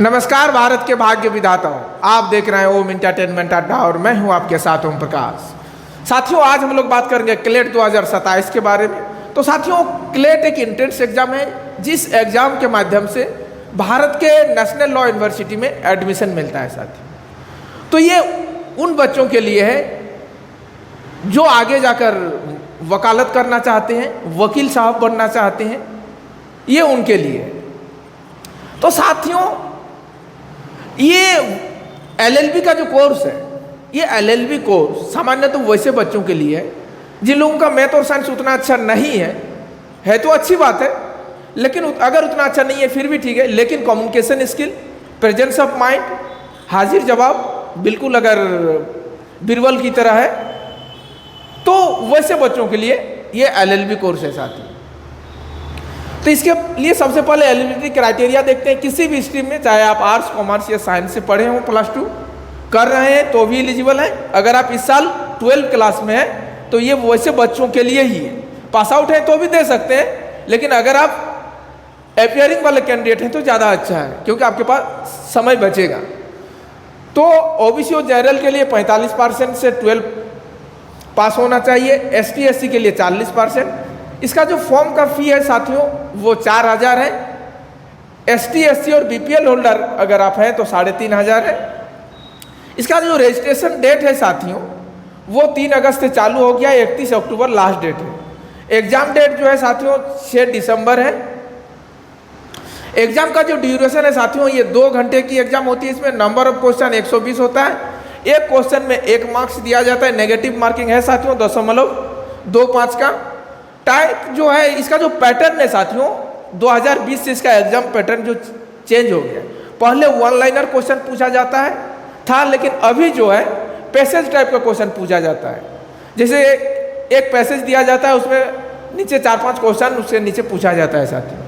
नमस्कार भारत के भाग्य विधाताओं, आप देख रहे हैं ओम एंटरटेनमेंट अड्डा और मैं हूं आपके साथ ओम प्रकाश। साथियों, आज हम लोग बात करेंगे क्लेट 2027 के बारे में। तो साथियों, क्लेट एक एंट्रेंस एग्जाम है जिस एग्जाम के माध्यम से भारत के नेशनल लॉ यूनिवर्सिटी में एडमिशन मिलता है साथियों। तो ये उन बच्चों के लिए है जो आगे जाकर वकालत करना चाहते हैं, वकील साहब बनना चाहते हैं, ये उनके लिए है। तो साथियों, ये एलएलबी का जो कोर्स है, ये एलएलबी कोर्स सामान्य तो वैसे बच्चों के लिए है जिन लोगों का मैथ और साइंस उतना अच्छा नहीं है तो अच्छी बात है, लेकिन अगर उतना अच्छा नहीं है फिर भी ठीक है। लेकिन communication skill, presence of mind, हाजिर जवाब बिल्कुल अगर बिरबल की तरह है तो वैसे बच्चों के लिए ये एलएलबी कोर्स है साथी। तो इसके लिए सबसे पहले एलिजिबिलिटी क्राइटेरिया देखते हैं। किसी भी स्ट्रीम में, चाहे आप आर्ट्स, कॉमर्स या साइंस से पढ़े हों, +2 कर रहे हैं तो भी एलिजिबल हैं। अगर आप इस साल 12th क्लास में हैं तो ये वैसे बच्चों के लिए ही है। पास आउट है तो भी दे सकते हैं, लेकिन अगर आप अपियरिंग वाले कैंडिडेट हैं तो ज़्यादा अच्छा है क्योंकि आपके पास समय बचेगा। तो ओबीसी और जनरल के लिए 45% से 12 पास होना चाहिए, ST SC के लिए 40%। इसका जो फॉर्म का फी है साथियों वो 4000 है। ST SC और BPL होल्डर अगर आप हैं तो 3500 है। इसका जो रजिस्ट्रेशन डेट है साथियों वो 3 अगस्त से चालू हो गया, 31 अक्टूबर लास्ट डेट है। एग्जाम डेट जो है साथियों 6 दिसंबर है। एग्जाम का जो ड्यूरेशन है साथियों ये 2 घंटे की एग्जाम होती है। इसमें नंबर ऑफ क्वेश्चन 120 होता है। एक क्वेश्चन में 1 मार्क्स दिया जाता है। नेगेटिव मार्किंग है साथियों 0.25 का। टाइप जो है इसका जो पैटर्न है साथियों 2020 से इसका एग्जाम पैटर्न जो चेंज हो गया। पहले 1 लाइनर क्वेश्चन पूछा जाता है था, लेकिन अभी जो है पैसेज टाइप का क्वेश्चन पूछा जाता है। जैसे एक पैसेज दिया जाता है, उसमें नीचे 4-5 क्वेश्चन उसके नीचे पूछा जाता है साथियों।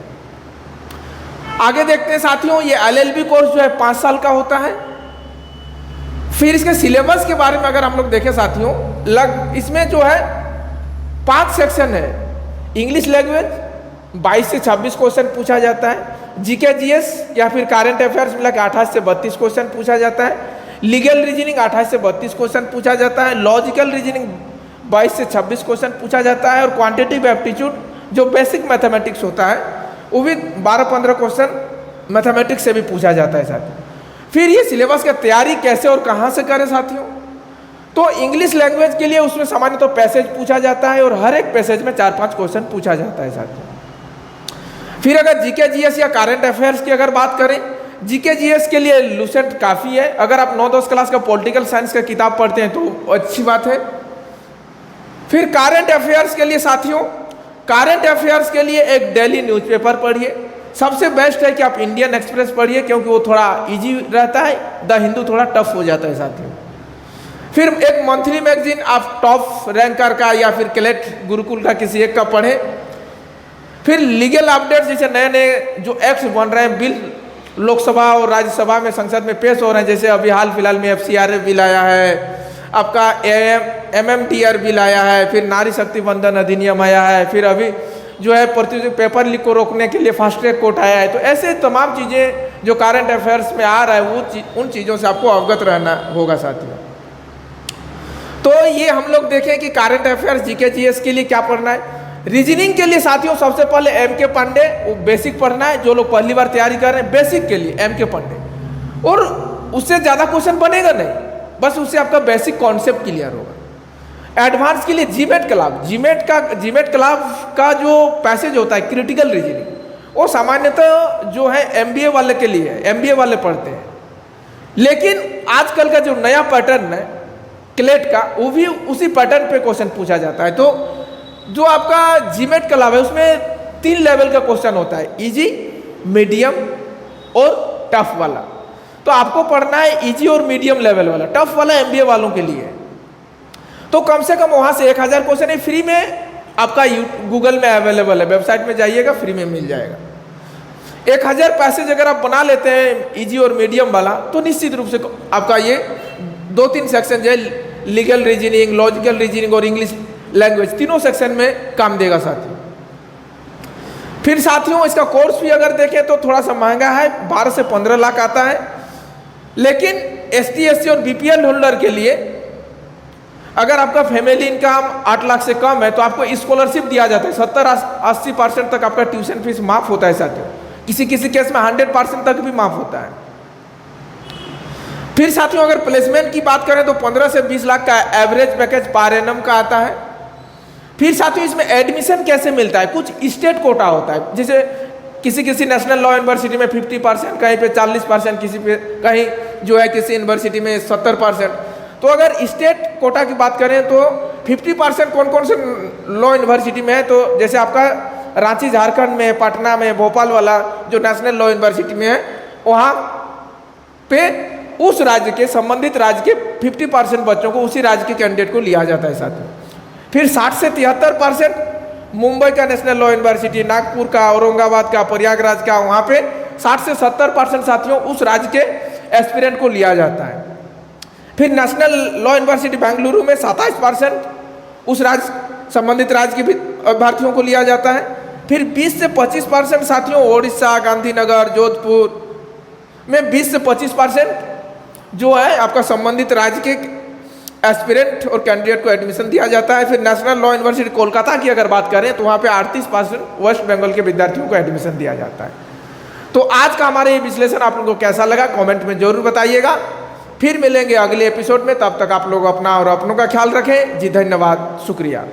आगे देखते हैं साथियों, ये LLB कोर्स जो है 5 साल का होता है। फिर इसके सिलेबस के बारे में अगर हम लोग देखें साथियों, इसमें जो है 5 सेक्शन है। इंग्लिश लैंग्वेज 22 से 26 क्वेश्चन पूछा जाता है। GK GS या फिर करंट अफेयर्स मिला के 28 से 32 क्वेश्चन पूछा जाता है। लीगल रीजनिंग 28 से 32 क्वेश्चन पूछा जाता है। लॉजिकल रीजनिंग 22 से 26 क्वेश्चन पूछा जाता है। और क्वांटिटेटिव एप्टीट्यूड जो बेसिक मैथमेटिक्स होता है वो भी 12-15 क्वेश्चन मैथमेटिक्स से भी पूछा जाता है साथियों। फिर ये सिलेबस की तैयारी कैसे और कहाँ से करें साथियों, तो इंग्लिश लैंग्वेज के लिए उसमें सामान्य तो पैसेज पूछा जाता है और हर एक पैसेज में 4-5 क्वेश्चन पूछा जाता है साथियों। फिर अगर GK GS या करंट अफेयर्स की अगर बात करें, GK GS के लिए लूसेंट काफ़ी है। अगर आप 9-10 क्लास का पॉलिटिकल साइंस का किताब पढ़ते हैं तो अच्छी बात है। फिर करंट अफेयर्स के लिए साथियों, करंट अफेयर्स के लिए एक डेली न्यूज़पेपर पढ़िए। सबसे बेस्ट है कि आप इंडियन एक्सप्रेस पढ़िए क्योंकि वो थोड़ा ईजी रहता है। द हिंदू थोड़ा टफ हो जाता है साथियों। फिर एक मंथली मैगजीन आप टॉप रैंकर का या फिर क्लेट गुरुकुल का किसी एक का पढ़ें। फिर लीगल अपडेट्स, जैसे नए नए जो एक्ट बन रहे हैं, बिल लोकसभा और राज्यसभा में संसद में पेश हो रहे हैं। जैसे अभी हाल फिलहाल में FCRA बिल आया है, आपका MMTR बिल आया है, फिर नारी शक्ति बंधन अधिनियम आया है, फिर अभी जो है प्रतियोगी पेपर लीक को रोकने के लिए फास्ट ट्रैक कोर्ट आया है। तो ऐसे तमाम चीज़ें जो करंट अफेयर्स में आ रहा है वो उन चीज़ों से आपको अवगत रहना होगा साथियों। तो ये हम लोग देखें कि करंट अफेयर्स GK GS के लिए क्या पढ़ना है। रीजनिंग के लिए साथियों सबसे पहले MK पांडे वो बेसिक पढ़ना है। जो लोग पहली बार तैयारी कर रहे हैं बेसिक के लिए MK पांडे, और उससे ज़्यादा क्वेश्चन बनेगा नहीं, बस उससे आपका बेसिक कॉन्सेप्ट क्लियर होगा। एडवांस के लिए GMAT क्लास का जो पैसेज होता है क्रिटिकल रीजनिंग, वो सामान्यतः जो है MBA वाले के लिए है, MBA वाले पढ़ते हैं। लेकिन आजकल का जो नया पैटर्न है क्लेट का, वो भी उसी पैटर्न पे क्वेश्चन पूछा जाता है। तो जो आपका GMAT क्लास है उसमें 3 लेवल का क्वेश्चन होता है, इजी, मीडियम और टफ वाला। तो आपको पढ़ना है इजी और मीडियम लेवल वाला। टफ वाला MBA वालों के लिए है। तो कम से कम वहाँ से 1000 क्वेश्चन है, फ्री में आपका गूगल में अवेलेबल है, वेबसाइट में जाइएगा फ्री में मिल जाएगा। 1000 पैसेज अगर आप बना लेते हैं इजी और मीडियम वाला तो निश्चित रूप से आपका ये 2-3 सेक्शन जो है लीगल रीजनिंग, लॉजिकल रीजनिंग और इंग्लिश लैंग्वेज, तीनों सेक्शन में काम देगा साथियों। फिर साथियों इसका कोर्स भी अगर देखें तो थोड़ा सा महंगा है, 12 से 15 लाख आता है। लेकिन ST SC और BPL होल्डर के लिए अगर आपका फैमिली इनकम 8 लाख से कम है तो आपको स्कॉलरशिप दिया जाता है, 70-80% तक आपका ट्यूशन फीस माफ होता है साथियों, किसी किसी केस में 100% तक भी माफ होता है। फिर साथियों अगर प्लेसमेंट की बात करें तो 15 से 20 लाख का एवरेज पैकेज पर एनम का आता है। फिर साथियों इसमें एडमिशन कैसे मिलता है, कुछ स्टेट कोटा होता है, जैसे किसी किसी नेशनल लॉ यूनिवर्सिटी में 50%, कहीं पे 40%, किसी पे कहीं जो है किसी यूनिवर्सिटी में 70%। तो अगर स्टेट कोटा की बात करें तो 50% कौन कौन से लॉ यूनिवर्सिटी में है, तो जैसे आपका रांची झारखंड में, पटना में, भोपाल वाला जो नेशनल लॉ यूनिवर्सिटी में है, वहाँ पे उस राज्य के संबंधित राज्य के 50% बच्चों को, उसी राज्य के कैंडिडेट को लिया जाता है साथियों। फिर 60 से 73% मुंबई का नेशनल लॉ यूनिवर्सिटी, नागपुर का, औरंगाबाद का, प्रयागराज का, वहाँ पे 60 से 70% साथियों उस राज्य के एस्पिरेंट को लिया जाता है। फिर नेशनल लॉ यूनिवर्सिटी बेंगलुरु में 27% उस राज्य संबंधित राज्य के भी अभ्यर्थियों को लिया जाता है। फिर 20 से 25% साथियों ओडिशा, गांधीनगर, जोधपुर में 20 से 25% जो है आपका संबंधित राज्य के एस्पिरेंट और कैंडिडेट को एडमिशन दिया जाता है। फिर नेशनल लॉ यूनिवर्सिटी कोलकाता की अगर बात करें तो वहाँ पे 38% वेस्ट बंगाल के विद्यार्थियों को एडमिशन दिया जाता है। तो आज का हमारा ये विश्लेषण आप लोगों को कैसा लगा कमेंट में जरूर बताइएगा। फिर मिलेंगे अगले एपिसोड में, तब तक आप लोग अपना और अपनों का ख्याल रखें। जी धन्यवाद, शुक्रिया।